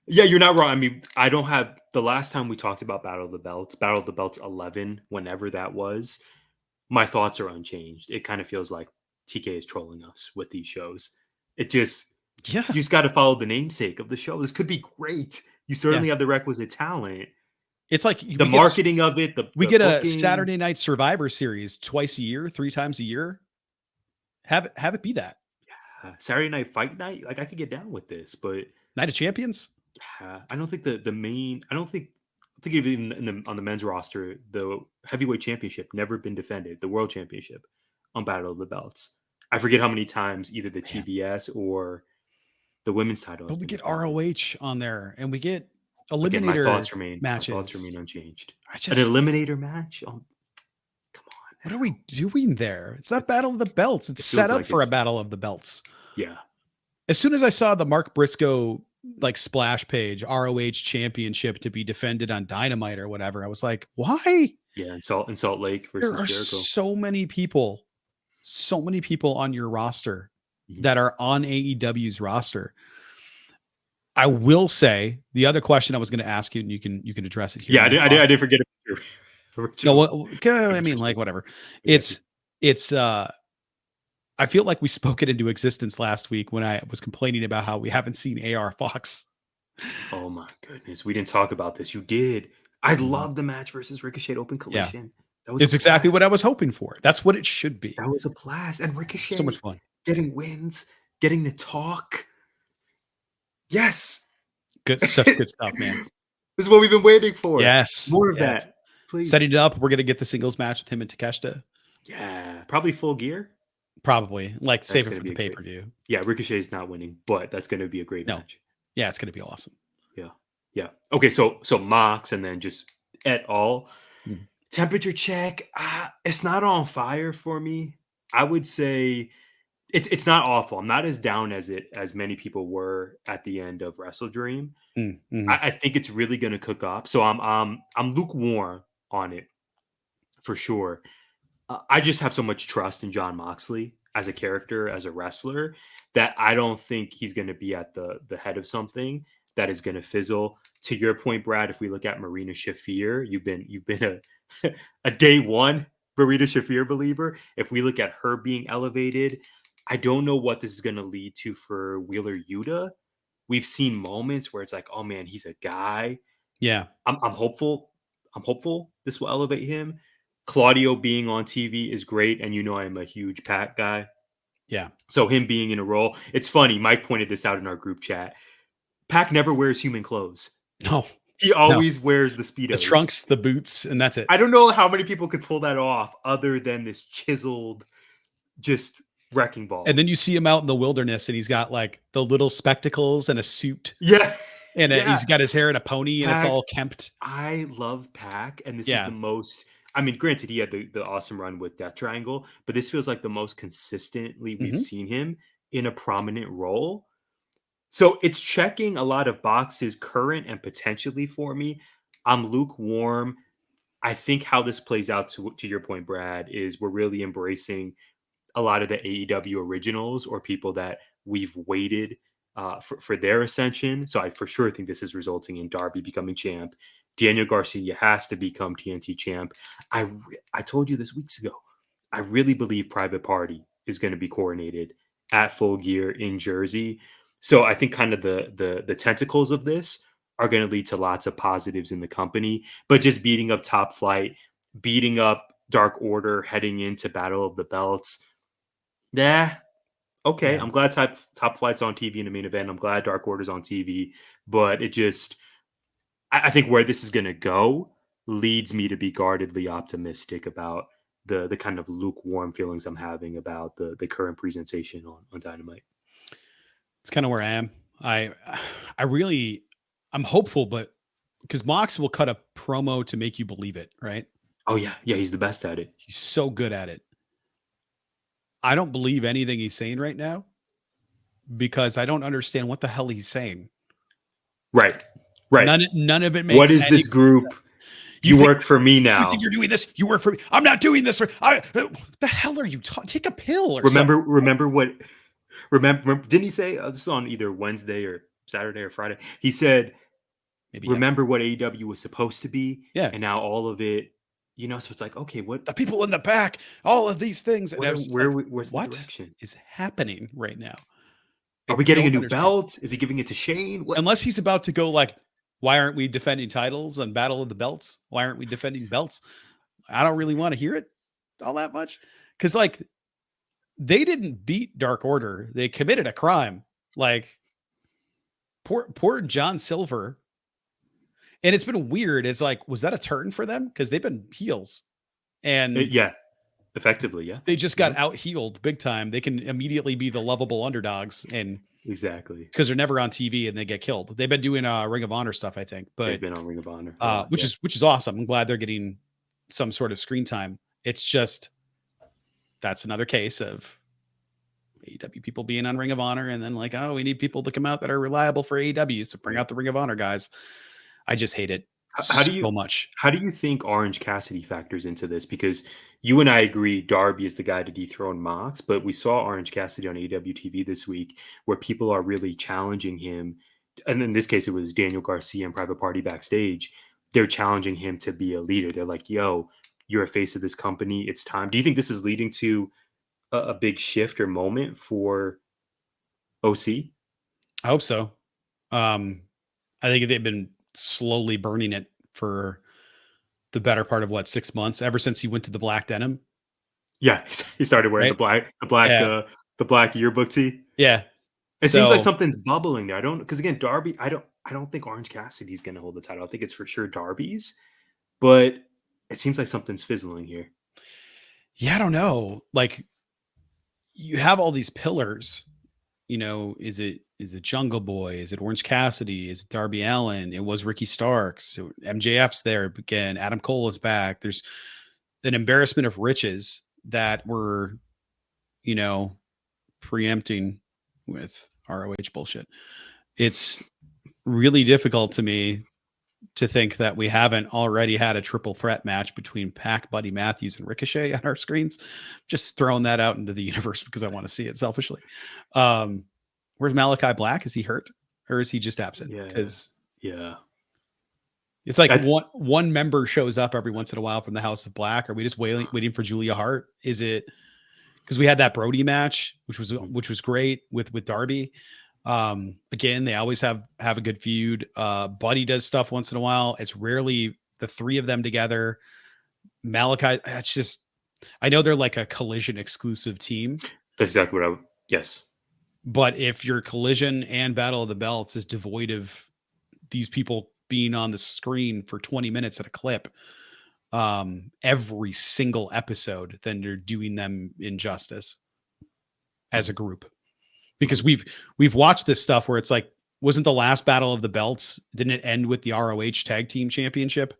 Yeah, you're not wrong. I mean, I don't have the last time we talked about Battle of the Belts 11, whenever that was, my thoughts are unchanged. It kind of feels like TK is trolling us with these shows. It just, you just got to follow the namesake of the show. This could be great. You certainly have the requisite talent. It's like the marketing of it. We get a Saturday Night Survivor Series twice a year, 3 times a year. Have it be that. Yeah, Saturday Night Fight Night. Like, I could get down with this, but Night of Champions. Yeah, I don't think the main. I think even on the men's roster, the heavyweight championship never been defended. The world championship on Battle of the Belts. I forget how many times either the TBS or the women's title. But we get ROH on there, and we get eliminator Again, my thoughts remain unchanged. An eliminator match. Oh, come on. What are we doing there? It's not Battle of the Belts. It's set up for a Battle of the Belts. Yeah. As soon as I saw the Mark Briscoe splash page, ROH championship to be defended on Dynamite or whatever, I was like, why? Yeah, in Salt Lake versus There are Jericho. so many people on your roster that are on AEW's roster. I will say the other question I was going to ask you, and you can address it here. Yeah, I did forget it. No, I mean, whatever. It's I feel like we spoke it into existence last week when I was complaining about how we haven't seen AR Fox. Oh my goodness. We didn't talk about this. You did. I love the match versus Ricochet Open Collision. Yeah. It's exactly what I was hoping for. That's what it should be. That was a blast. And Ricochet, so much fun. Getting wins, getting to talk. Yes. Good stuff, man. This is what we've been waiting for. Yes. More of that. Please. Setting it up. We're going to get the singles match with him and Takeshita. Yeah. Probably Full Gear. Probably. Save it for the pay-per-view. Yeah, Ricochet's not winning, but that's going to be a great match. Yeah, it's going to be awesome. Yeah. Okay, so Mox and then just et al. Temperature check. It's not on fire for me. I would say it's not awful. I'm not as down as many people were at the end of Wrestle Dream. I think it's really going to cook up. So I'm lukewarm on it for sure. I just have so much trust in Jon Moxley as a character, as a wrestler, that I don't think he's going to be at the head of something that is going to fizzle. To your point, Brad, if we look at Marina Shafir, you've been a day one Marina Shafir believer. If we look at her being elevated, I don't know what this is going to lead to for Wheeler Yuta. We've seen moments where it's like, oh man, he's a guy. Yeah, I'm hopeful. I'm hopeful this will elevate him. Claudio being on TV is great, and I'm a huge Pac guy. Yeah. So him being in a role, it's funny. Mike pointed this out in our group chat. Pac never wears human clothes. No. He always wears the Speedos. The trunks, the boots, and that's it. I don't know how many people could pull that off other than this chiseled, just wrecking ball. And then you see him out in the wilderness, and he's got the little spectacles and a suit. Yeah. And he's got his hair in a pony, and Pac, it's all kempt. I love Pac, and this is the most... I mean, granted, he had the awesome run with Death Triangle, but this feels like the most consistently we've seen him in a prominent role. So it's checking a lot of boxes current and potentially for me. I'm lukewarm. I think how this plays out, to your point, Brad, is we're really embracing a lot of the AEW originals or people that we've waited for their ascension. So I for sure think this is resulting in Darby becoming champ. Daniel Garcia has to become TNT champ. I told you this weeks ago. I really believe Private Party is going to be coronated at Full Gear in Jersey. So I think kind of the tentacles of this are going to lead to lots of positives in the company. But just beating up Top Flight, beating up Dark Order, heading into Battle of the Belts. Okay. Yeah. I'm glad Top Flight's on TV in the main event. I'm glad Dark Order's on TV. But it just... I think where this is going to go leads me to be guardedly optimistic about the kind of lukewarm feelings I'm having about the current presentation on Dynamite. It's kind of where I am. I'm hopeful, but because Mox will cut a promo to make you believe it, right? Oh yeah, he's the best at it. He's so good at it. I don't believe anything he's saying right now because I don't understand what the hell he's saying. Right. None of it makes. What is this group? You work for me now. You think you're doing this? You work for me. I'm not doing this. What the hell are you talking? Take a pill or remember, something. Remember, didn't he say, this is on either Wednesday or Saturday or Friday? He said, Maybe remember what AEW was supposed to be? Yeah. And now all of it, so it's like, okay, what? The people in the back, all of these things. Where's what the direction? Is happening right now? Are we getting a new belt? Is he giving it to Shane? What? Unless he's about to go like, why aren't we defending titles on Battle of the Belts? Why aren't we defending belts? I don't really want to hear it all that much. Because like they didn't beat Dark Order. They committed a crime. Like poor John Silver. And it's been weird. It's like, was that a turn for them? Because they've been heels. And yeah, effectively, yeah. They just got out healed big time. They can immediately be the lovable underdogs. And exactly. Because they're never on TV and they get killed. They've been doing Ring of Honor stuff, I think. But they've been on Ring of Honor. which is awesome. I'm glad they're getting some sort of screen time. It's just that's another case of AEW people being on Ring of Honor and then like, oh, we need people to come out that are reliable for AEW. So bring out the Ring of Honor guys. I just hate it so much. How do you think Orange Cassidy factors into this? Because you and I agree Darby is the guy to dethrone Mox, but we saw Orange Cassidy on AEW TV this week where people are really challenging him. And in this case, it was Daniel Garcia and Private Party backstage. They're challenging him to be a leader. They're like, yo, you're a face of this company. It's time. Do you think this is leading to a big shift or moment for OC? I hope so. I think they've been slowly burning it for the better part of 6 months, ever since he went to the black denim. Yeah, he started wearing the black yearbook tee. Yeah, it seems like something's bubbling there. Because again, Darby, I don't think Orange Cassidy's going to hold the title. I think it's for sure Darby's, but it seems like something's fizzling here. Yeah, I don't know. Like you have all these pillars. Is it Jungle Boy? Is it Orange Cassidy? Is it Darby Allin? It was Ricky Starks. So MJF's there again. Adam Cole is back. There's an embarrassment of riches that we're, preempting with ROH bullshit. It's really difficult to me to think that we haven't already had a triple threat match between Pac, Buddy Matthews, and Ricochet on our screens. Just throwing that out into the universe because I want to see it selfishly. Where's Malachi Black? Is he hurt or is he just absent? Because it's like one member shows up every once in a while from the House of Black. Are we just waiting for Julia Hart? Is it because we had that Brody match, which was great with Darby? Again, they always have a good feud. Buddy does stuff once in a while. It's rarely the three of them together. Malachi, that's just, I know they're like a Collision exclusive team. That's exactly what yes. But if your Collision and Battle of the Belts is devoid of these people being on the screen for 20 minutes at a clip, every single episode, then you're doing them injustice as a group. Because we've watched this stuff where it's like, wasn't the last Battle of the Belts, didn't it end with the ROH Tag Team Championship?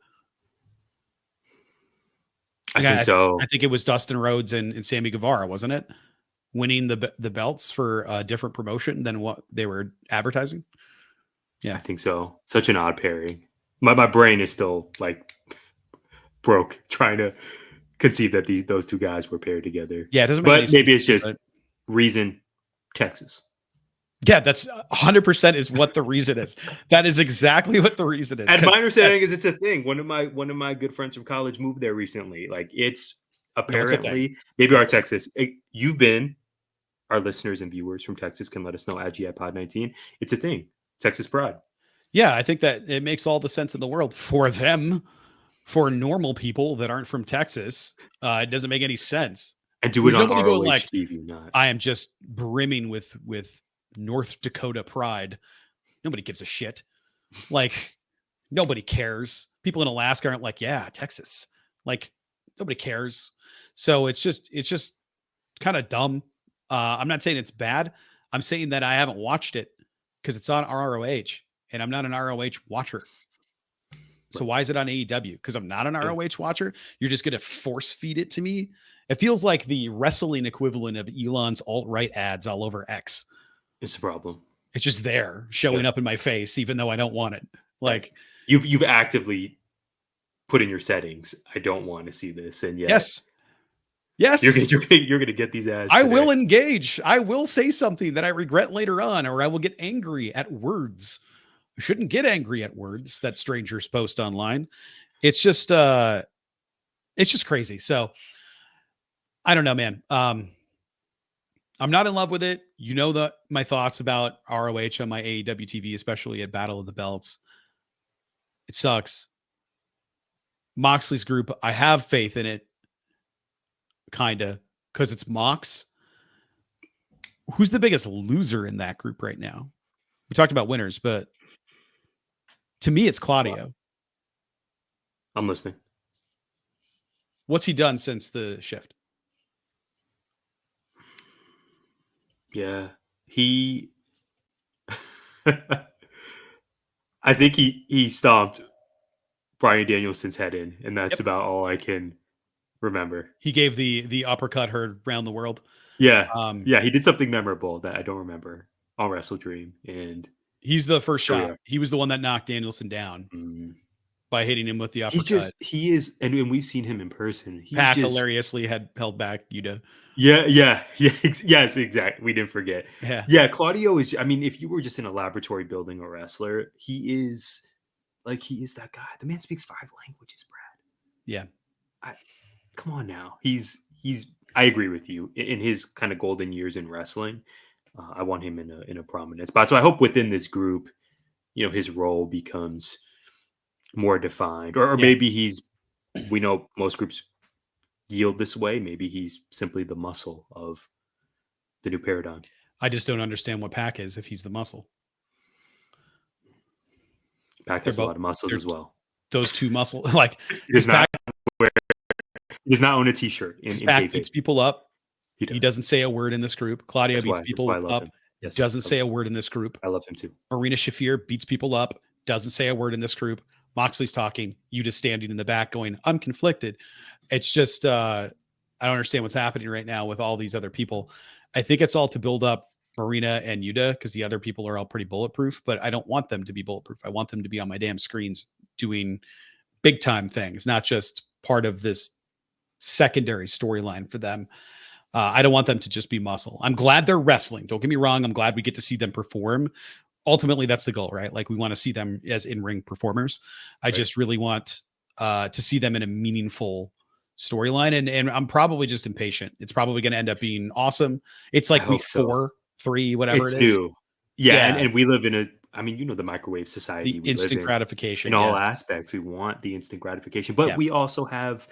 I think so. I think it was Dustin Rhodes and Sammy Guevara, wasn't it? Winning the belts for a different promotion than what they were advertising. Yeah, I think so. Such an odd pairing. My brain is still like broke trying to conceive that those two guys were paired together. Yeah, it doesn't make any sense. But maybe it's just reason Texas. Yeah, that's 100% is what the reason is. That is exactly what the reason is. And my understanding is it's a thing. One of my good friends from college moved there recently. Like it's apparently maybe our Texas. You've been. Our listeners and viewers from Texas can let us know at GIPod19. It's a thing. Texas pride. Yeah, I think that it makes all the sense in the world for them. For normal people that aren't from Texas, it doesn't make any sense. And do it on ROH TV, not. I am just brimming with North Dakota pride. Nobody gives a shit. Like, nobody cares. People in Alaska aren't like, yeah, Texas. Like, nobody cares. So it's just kind of dumb. I'm not saying it's bad. I'm saying that I haven't watched it because it's on ROH and I'm not an ROH watcher. So why is it on AEW? Because I'm not an ROH watcher. You're just going to force feed it to me. It feels like the wrestling equivalent of Elon's alt-right ads all over X. It's a problem. It's just there showing up in my face, even though I don't want it. Like you've actively put in your settings, I don't want to see this. And yet, yes, you're gonna get these ads. I will engage. I will say something that I regret later on, or I will get angry at words. I shouldn't get angry at words that strangers post online. It's just crazy. So I don't know, man. I'm not in love with it. You know my thoughts about ROH on my AEW TV, especially at Battle of the Belts. It sucks. Moxley's group, I have faith in it. Kinda, because it's Mox. Who's the biggest loser in that group right now? We talked about winners, but to me, it's Claudio. I'm listening. What's he done since the shift? Yeah, I think he stomped Bryan Danielson's head in, and that's about all I can remember. He gave the uppercut heard around the world. Yeah. He did something memorable that I don't remember on Wrestle Dream, and he's the first shot. He was the one that knocked Danielson down by hitting him with the uppercut. He is, and we've seen him in person. Pac hilariously had held back Yuta. Yes, exactly. We didn't forget. Yeah, Claudio is. I mean, if you were just in a laboratory building a wrestler, he is that guy. The man speaks 5 languages, Brad. Yeah. Come on now. He's. I agree with you. In his kind of golden years in wrestling, I want him in a prominent spot. So I hope within this group, his role becomes more defined, or maybe we know most groups yield this way. Maybe he's simply the muscle of the new paradigm. I just don't understand what Pac is if he's the muscle. Pac has a lot of muscles as well. Those two muscles, like he does not own a T-shirt. Pac beats people up. He doesn't say a word in this group. Claudio beats people up. Yes, doesn't say a word in this group. I love him too. Marina Shafir beats people up. Doesn't say a word in this group. Moxley's talking. You just standing in the back going, I'm conflicted. It's just, I don't understand what's happening right now with all these other people. I think it's all to build up Marina and Yuta because the other people are all pretty bulletproof, but I don't want them to be bulletproof. I want them to be on my damn screens doing big time things, not just part of this secondary storyline for them. I don't want them to just be muscle. I'm glad they're wrestling. Don't get me wrong. I'm glad we get to see them perform. Ultimately, that's the goal, right? Like we want to see them as in-ring performers. I just really want to see them in a meaningful storyline. And I'm probably just impatient. It's probably going to end up being awesome. It's like week 4, 3, whatever it's it is. New. Yeah. And we live in the microwave society. The instant gratification. In all aspects, we want the instant gratification. But we also have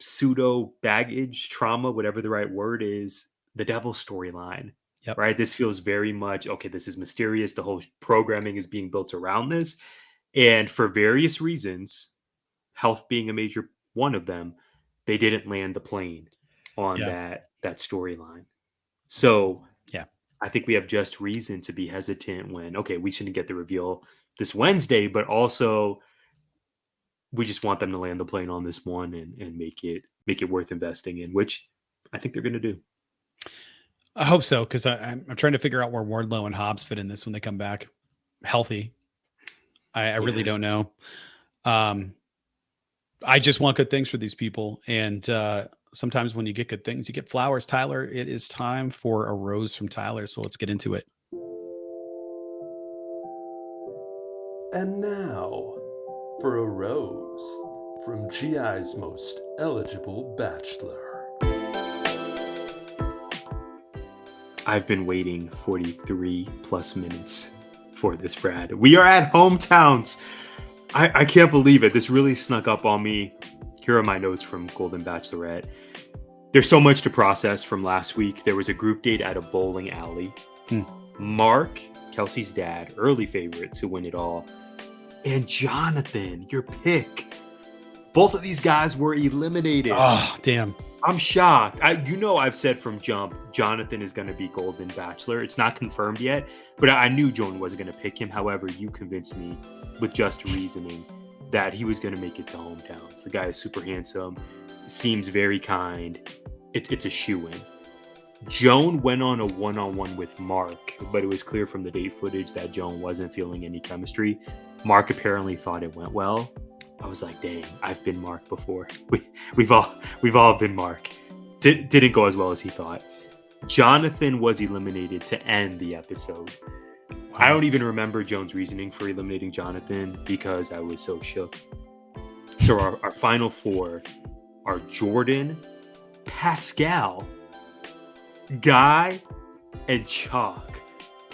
pseudo baggage, trauma, whatever the right word is, the devil storyline. Yep. Right. This feels very much, okay, this is mysterious. The whole programming is being built around this. And for various reasons, health being a major one of them, they didn't land the plane on that storyline. So I think we have just reason to be hesitant when, okay, we shouldn't get the reveal this Wednesday, but also we just want them to land the plane on this one and make it worth investing in, which I think they're going to do. I hope so, because I'm trying to figure out where Wardlow and Hobbs fit in this when they come back healthy. I really don't know. I just want good things for these people. And sometimes when you get good things, you get flowers. Tyler, it is time for a rose from Tyler. So let's get into it. And now for a rose from GI's most eligible bachelor. I've been waiting 43 plus minutes for this, Brad. We are at hometowns. I can't believe it. This really snuck up on me. Here are my notes from Golden Bachelorette. There's so much to process from last week. There was a group date at a bowling alley. Mark, Kelsey's dad, early favorite to win it all. And Jonathan, your pick, Both of these guys were eliminated. Oh, damn. I'm shocked. I've said from jump, Jonathan is going to be Golden Bachelor. It's not confirmed yet, but I knew Joan wasn't going to pick him. However, you convinced me with just reasoning that he was going to make it to hometowns. The guy is super handsome, seems very kind. It's a shoo-in. Joan went on a one-on-one with Mark, but it was clear from the date footage that Joan wasn't feeling any chemistry. Mark apparently thought it went well. I was like, dang, I've been Mark before. We've all been Mark. Didn't go as well as he thought. Jonathan was eliminated to end the episode. Wow. I don't even remember Joan's reasoning for eliminating Jonathan because I was so shook. So our final four are Jordan, Pascal, Guy, and Chalk.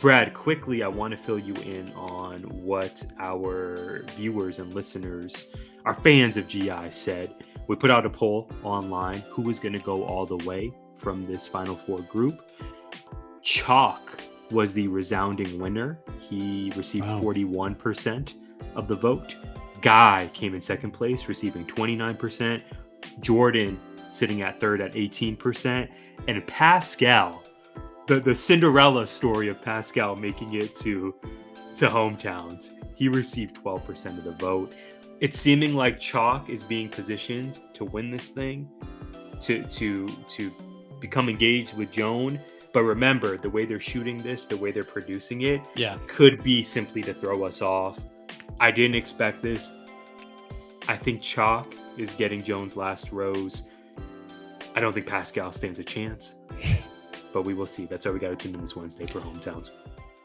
Brad, quickly, I want to fill you in on what our viewers and listeners, our fans of GI, said. We put out a poll online. Who was going to go all the way from this Final Four group? Chalk was the resounding winner. He received 41% of the vote. Guy came in second place, receiving 29%. Jordan sitting at third at 18%. And Pascal, the Cinderella story of Pascal making it to hometowns, he received 12% of the vote. It's seeming like Chalk is being positioned to win this thing, to become engaged with Joan. But remember, the way they're shooting this, the way they're producing it, could be simply to throw us off. I didn't expect this. I think Chalk is getting Joan's last rose. I don't think Pascal stands a chance. But we will see. That's why we got to tune in this Wednesday for hometowns.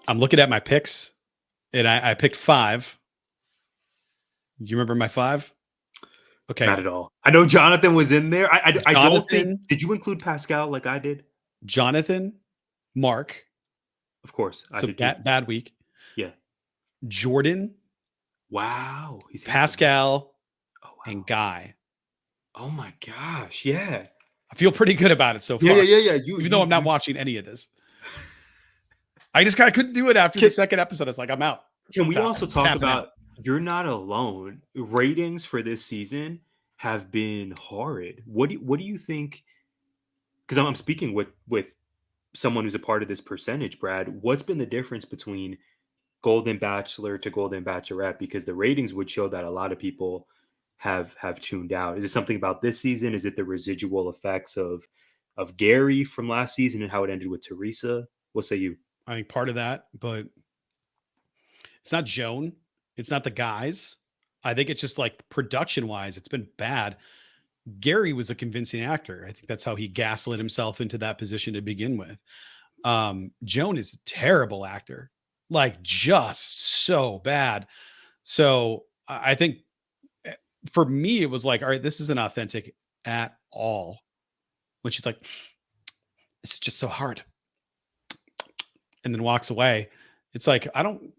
I'm looking at my picks, and I picked 5. Do you remember my 5? Okay. Not at all. I know Jonathan was in there. I don't think. Did you include Pascal like I did? Jonathan, Mark. Of course. So bad week. Yeah. Jordan. Wow. He's Pascal and Guy. Oh my gosh. Yeah. I feel pretty good about it so far. Yeah. Even though I'm not watching any of this. I just kind of couldn't do it after the second episode. It's like, I'm out. Can we also talk about, you're not alone. Ratings for this season have been horrid. What do you think? Because I'm speaking with someone who's a part of this percentage, Brad. What's been the difference between Golden Bachelor to Golden Bachelorette? Because the ratings would show that a lot of people have tuned out. Is it something about this season? Is it the residual effects of Gary from last season and how it ended with Teresa? What say you? I think part of that, but it's not Joan. It's not the guys. I think it's just like production wise, it's been bad. Gary was a convincing actor. I think that's how he gaslit himself into that position to begin with. Joan is a terrible actor, like just so bad. So I think for me, it was like, all right, this isn't authentic at all. When she's like, it's just so hard. And then walks away. It's like, I don't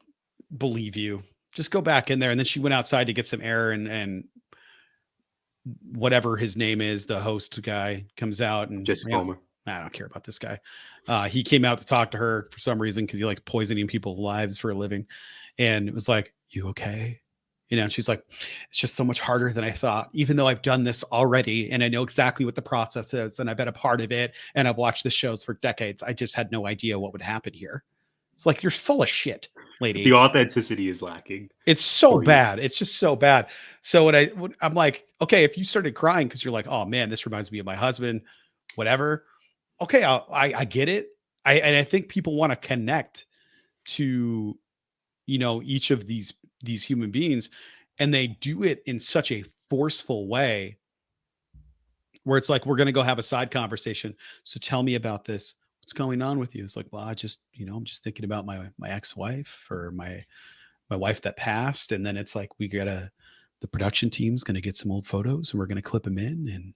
believe you. Just go back in there. And then she went outside to get some air and whatever his name is, the host guy comes out and Jesse Palmer. I don't care about this guy. He came out to talk to her for some reason because he likes poisoning people's lives for a living. And it was like, you okay? You know, she's like, it's just so much harder than I thought, even though I've done this already and I know exactly what the process is and I've been a part of it and I've watched the shows for decades. I just had no idea what would happen here. It's like, you're full of shit, lady. The authenticity is lacking. It's so bad. It's just so bad. So I'm like, okay, if you started crying because you're like, oh man, this reminds me of my husband, whatever. Okay, I get it. I think people want to connect to, you know, each of these human beings, and they do it in such a forceful way where it's like, we're going to go have a side conversation. So tell me about this. What's going on with you? It's like, well, I just, you know, I'm just thinking about my ex-wife or my wife that passed. And then it's like, the production team's going to get some old photos and we're going to clip them in and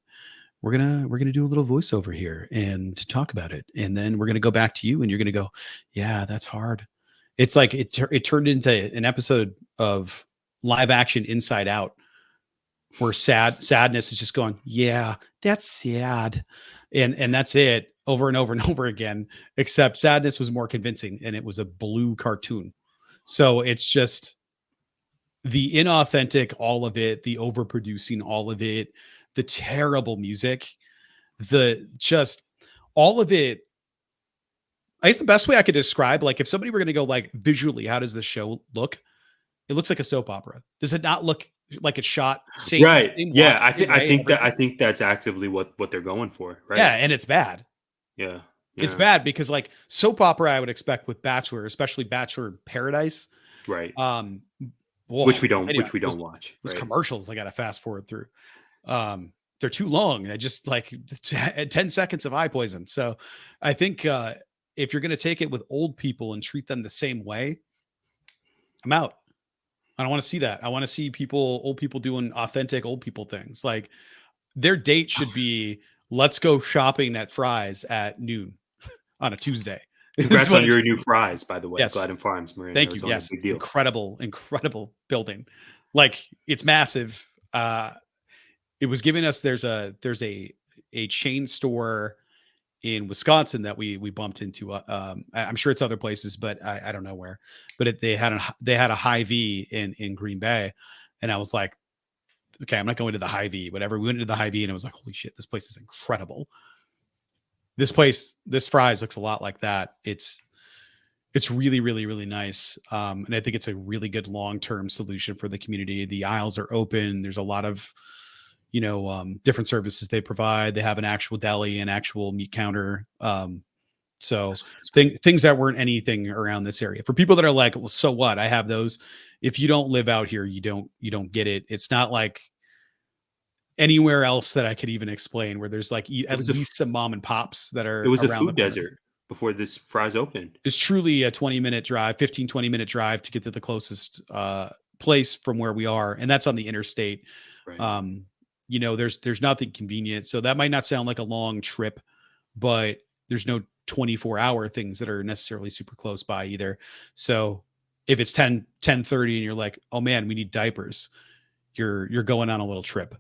we're going to do a little voiceover here and to talk about it. And then we're going to go back to you and you're going to go, yeah, that's hard. It's like, it turned into an episode of live action Inside Out where sadness is just going, yeah, that's sad. And that's it over and over and over again, except sadness was more convincing and it was a blue cartoon. So it's just, the inauthentic, all of it, the overproducing, all of it, the terrible music, the just all of it. I guess the best way I could describe, like if somebody were going to go like visually, how does this show look? It looks like a soap opera. Does it not look like it's shot same? Right. Same Yeah. right? I think that's actively what they're going for. Right. Yeah. And it's bad. Yeah. It's bad because like soap opera, I would expect with Bachelor, especially Bachelor in Paradise. Right. Which we don't watch. Those right? commercials I got to fast forward through. They're too long. I just like 10 seconds of eye poison. So I think if you're going to take it with old people and treat them the same way, I'm out. I don't want to see that. I want to see old people doing authentic old people things. Like their date should be, let's go shopping at Fry's at noon on a Tuesday. Congrats on your new fries, by the way. Yes. Gladden Farms, Marin, Thank Arizona. you. Yes. Big deal. Incredible building. Like it's massive. It was giving us, there's a chain store in Wisconsin that we bumped into. I'm sure it's other places, but I don't know where. But they had a Hy-Vee in Green Bay, and I was like, okay, I'm not going to the Hy-Vee. Whatever. We went into the Hy-Vee, and it was like, holy shit, this place is incredible. This Fry's looks a lot like that. It's really, really, really nice. And I think it's a really good long-term solution for the community. The aisles are open. There's a lot of different services they provide. They have an actual deli, an actual meat counter. So things that weren't anything around this area. For people that are like, well, so what? I have those. If you don't live out here, you don't get it. It's not like anywhere else that I could even explain where there's like at least some mom and pops that are. It was a around food desert before this Fry's opened. It's truly a 20 minute drive, 20 minute drive to get to the closest place from where we are. And that's on the interstate. Right. There's nothing convenient. So that might not sound like a long trip, but there's no 24-hour things that are necessarily super close by either. So if it's 10:30 and you're like, oh man, we need diapers, you're going on a little trip.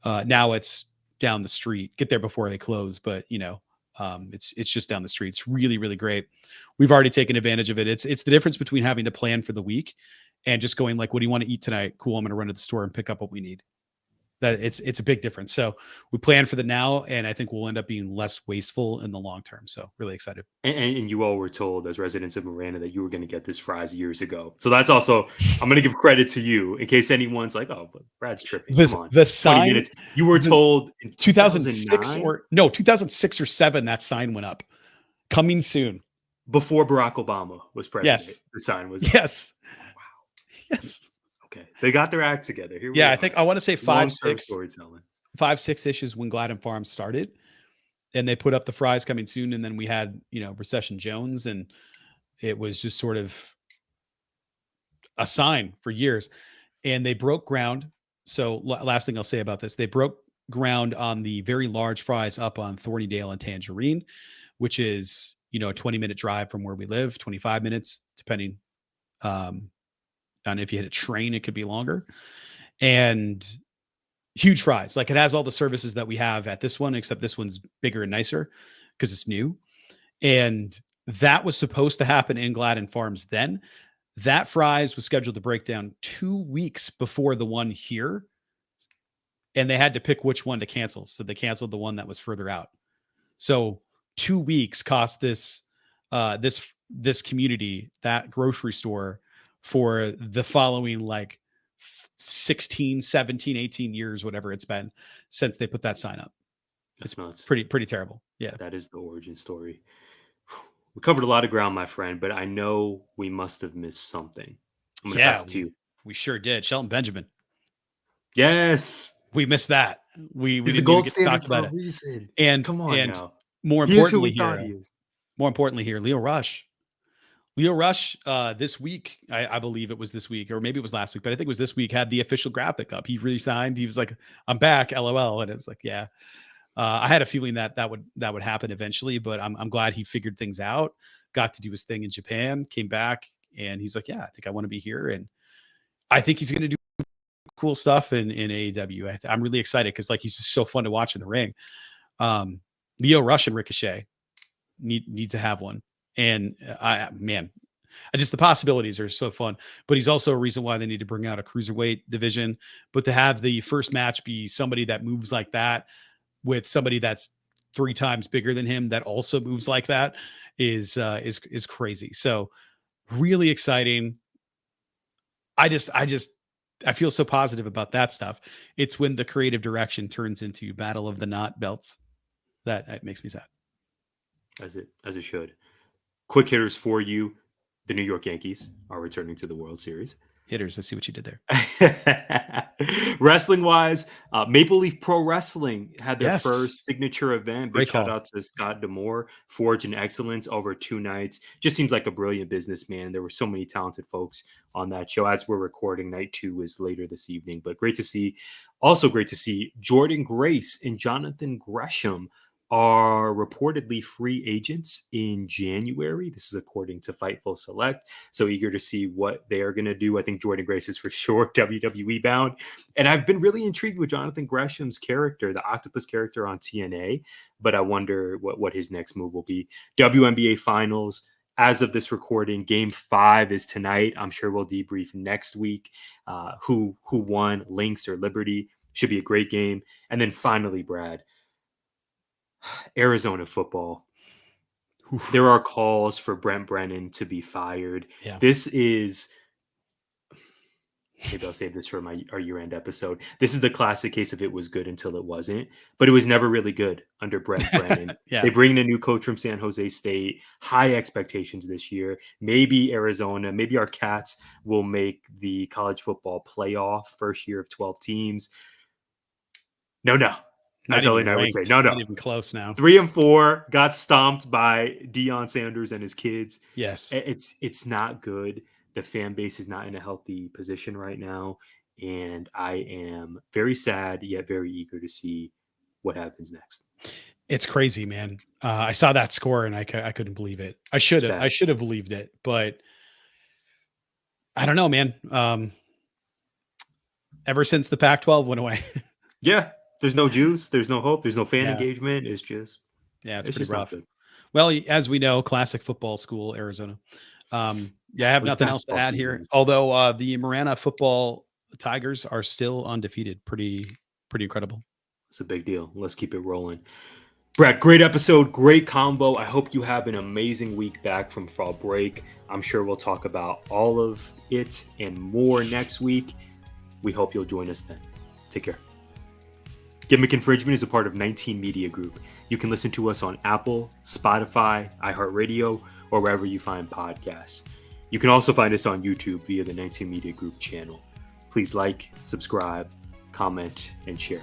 Now it's down the street, get there before they close, but it's just down the street. It's really, really great. We've already taken advantage of it. It's the difference between having to plan for the week and just going like, what do you want to eat tonight? Cool. I'm going to run to the store and pick up what we need. That it's a big difference. So we plan for the now, and I think we'll end up being less wasteful in the long term. So really excited. And you all were told as residents of Miranda that you were going to get this Fry's years ago. So that's also, I'm going to give credit to you in case anyone's like, oh, but Brad's tripping. Come on. The sign, 20 minutes. You were told in 2006 or 7 that sign went up. Coming soon. Before Barack Obama was president. Yes. The sign was up. Yes. Wow. Yes. Okay, they got their act together. Here we I think I want to say 5-6 storytelling. 5-6 is when Gladden Farms started, and they put up the Fry's coming soon, and then we had Recession Jones, and it was just sort of a sign for years, and they broke ground. So last thing I'll say about this, they broke ground on the very large Fry's up on Thornydale and Tangerine, which is a 20-minute drive from where we live, 25 minutes depending. And if you hit a train, it could be longer. And huge Fry's. Like it has all the services that we have at this one, except this one's bigger and nicer because it's new. And that was supposed to happen in Gladden Farms then. That Fry's was scheduled to break down 2 weeks before the one here. And they had to pick which one to cancel. So they canceled the one that was further out. So 2 weeks cost this community, that grocery store, for the following like 16, 17, 18 years, whatever it's been since they put that sign up. That's nuts. Pretty terrible. Yeah. That is the origin story. We covered a lot of ground, my friend, but I know we must have missed something. I'm going to pass it to you. We sure did. Shelton Benjamin. Yes. We missed that. We He's the gold standard for a reason. And come on and now. More importantly here, Lio Rush. This week, I believe it was this week, or maybe it was last week, but I think it was this week, had the official graphic up. He resigned. He was like, I'm back, LOL. And it's like, yeah. I had a feeling that would happen eventually, but I'm glad he figured things out, got to do his thing in Japan, came back, and he's like, yeah, I think I want to be here. And I think he's going to do cool stuff in AEW. I'm really excited because like he's just so fun to watch in the ring. Lio Rush and Ricochet need to have one. And just the possibilities are so fun. But he's also a reason why they need to bring out a cruiserweight division. But to have the first match be somebody that moves like that with somebody that's 3 times bigger than him that also moves like that is crazy. So really exciting. I feel so positive about that stuff. It's when the creative direction turns into Battle of the Knot belts that it makes me sad. As it should. Quick hitters for you. The New York Yankees are returning to the World Series. Hitters, let's see what you did there. Wrestling wise, Maple Leaf Pro Wrestling had their Yes. first signature event. Big Great shout call. out to Scott Demore, Forge and Excellence over 2 nights. Just seems like a brilliant businessman. There were so many talented folks on that show. As we're recording, night 2 is later this evening, but great to see. Also great to see Jordan Grace and Jonathan Gresham are reportedly free agents in January. This is according to Fightful Select. So eager to see what they are going to do. I think Jordan Grace is for sure WWE bound. And I've been really intrigued with Jonathan Gresham's character, the octopus character on TNA, but I wonder what his next move will be. WNBA Finals. As of this recording, Game 5 is tonight. I'm sure we'll debrief next week. Who won, Lynx or Liberty. Should be a great game. And then finally, Brad, Arizona football. Oof. There are calls for Brent Brennan to be fired. Yeah. This is, maybe I'll save this for our year-end episode. This is the classic case of it was good until it wasn't, but it was never really good under Brent Brennan. Yeah. They bring in a new coach from San Jose State, high expectations this year. Maybe Arizona, maybe our Cats will make the college football playoff, first year of 12 teams. No. As Ellie and I would say, no. Not even close now. 3-4, got stomped by Deion Sanders and his kids. Yes. It's not good. The fan base is not in a healthy position right now. And I am very sad, yet very eager to see what happens next. It's crazy, man. I saw that score and I couldn't believe it. I should have believed it, but I don't know, man. Ever since the Pac-12 went away. Yeah. There's no juice. There's no hope. There's no fan engagement. It's just, it's pretty just rough. Well, as we know, classic football school, Arizona. I have nothing else to add here. Although the Marana football Tigers are still undefeated. Pretty incredible. It's a big deal. Let's keep it rolling. Brad, great episode, great combo. I hope you have an amazing week back from fall break. I'm sure we'll talk about all of it and more next week. We hope you'll join us then. Take care. Gimmick Infringement is a part of 19 Media Group. You can listen to us on Apple, Spotify, iHeartRadio, or wherever you find podcasts. You can also find us on YouTube via the 19 Media Group channel. Please like, subscribe, comment, and share.